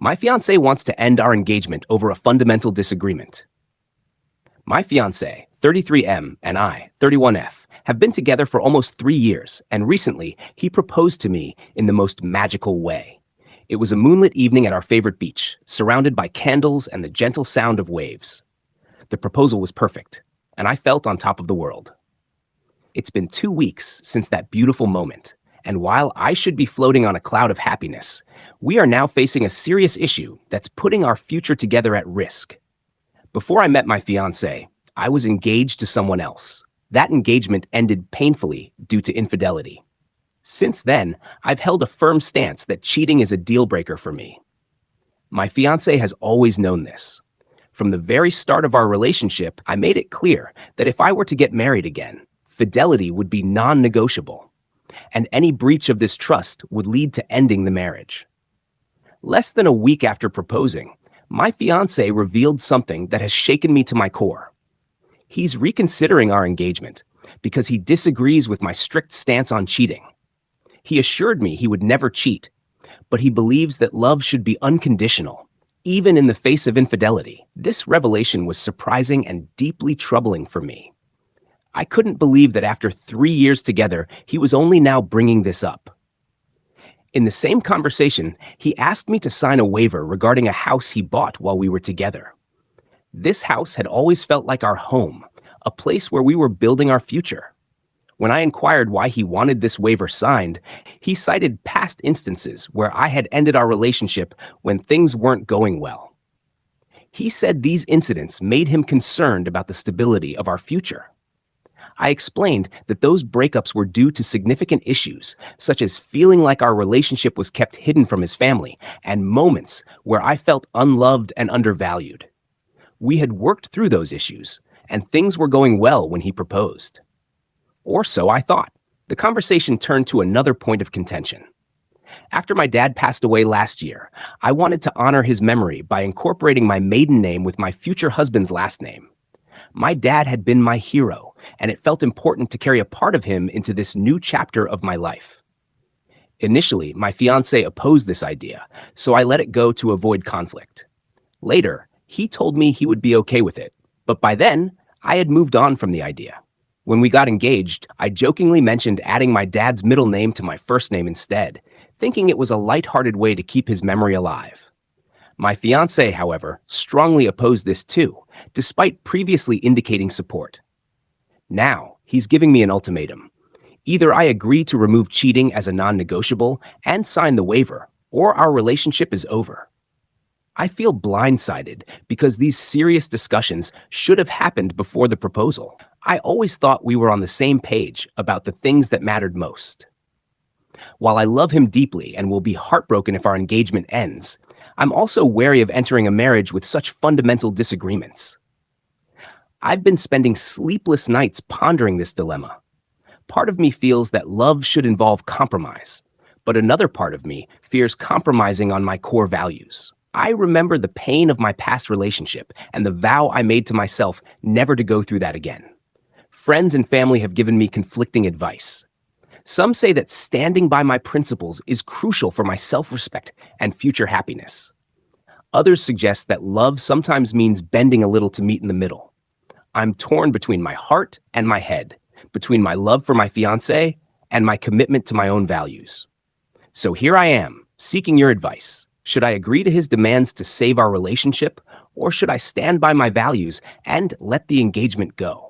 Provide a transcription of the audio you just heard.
My fiance wants to end our engagement over a fundamental disagreement. My fiance, 33M, and I, 31F, have been together for almost 3 years, and recently he proposed to me in the most magical way. It was a moonlit evening at our favorite beach, surrounded by candles and the gentle sound of waves. The proposal was perfect, and I felt on top of the world. It's been 2 weeks since that beautiful moment, and while I should be floating on a cloud of happiness, we are now facing a serious issue that's putting our future together at risk. Before I met my fiancé, I was engaged to someone else. That engagement ended painfully due to infidelity. Since then, I've held a firm stance that cheating is a deal breaker for me. My fiancé has always known this. From the very start of our relationship, I made it clear that if I were to get married again, fidelity would be non-negotiable, and any breach of this trust would lead to ending the marriage. Less than a week after proposing, my fiancé revealed something that has shaken me to my core. He's reconsidering our engagement because he disagrees with my strict stance on cheating. He assured me he would never cheat, but he believes that love should be unconditional, even in the face of infidelity. This revelation was surprising and deeply troubling for me. I couldn't believe that after 3 years together, he was only now bringing this up. In the same conversation, he asked me to sign a waiver regarding a house he bought while we were together. This house had always felt like our home, a place where we were building our future. When I inquired why he wanted this waiver signed, he cited past instances where I had ended our relationship when things weren't going well. He said these incidents made him concerned about the stability of our future. I explained that those breakups were due to significant issues, such as feeling like our relationship was kept hidden from his family, and moments where I felt unloved and undervalued. We had worked through those issues, and things were going well when he proposed. Or so I thought. The conversation turned to another point of contention. After my dad passed away last year, I wanted to honor his memory by incorporating my maiden name with my future husband's last name. My dad had been my hero, and it felt important to carry a part of him into this new chapter of my life. Initially, my fiancé opposed this idea, so I let it go to avoid conflict. Later, he told me he would be okay with it, but by then, I had moved on from the idea. When we got engaged, I jokingly mentioned adding my dad's middle name to my first name instead, thinking it was a lighthearted way to keep his memory alive. My fiancé, however, strongly opposed this too, despite previously indicating support. Now, he's giving me an ultimatum. Either I agree to remove cheating as a non-negotiable and sign the waiver, or our relationship is over. I feel blindsided because these serious discussions should have happened before the proposal. I always thought we were on the same page about the things that mattered most. While I love him deeply and will be heartbroken if our engagement ends, I'm also wary of entering a marriage with such fundamental disagreements. I've been spending sleepless nights pondering this dilemma. Part of me feels that love should involve compromise, but another part of me fears compromising on my core values. I remember the pain of my past relationship and the vow I made to myself never to go through that again. Friends and family have given me conflicting advice. Some say that standing by my principles is crucial for my self-respect and future happiness. Others suggest that love sometimes means bending a little to meet in the middle. I'm torn between my heart and my head, between my love for my fiancé and my commitment to my own values. So here I am, seeking your advice. Should I agree to his demands to save our relationship, or should I stand by my values and let the engagement go?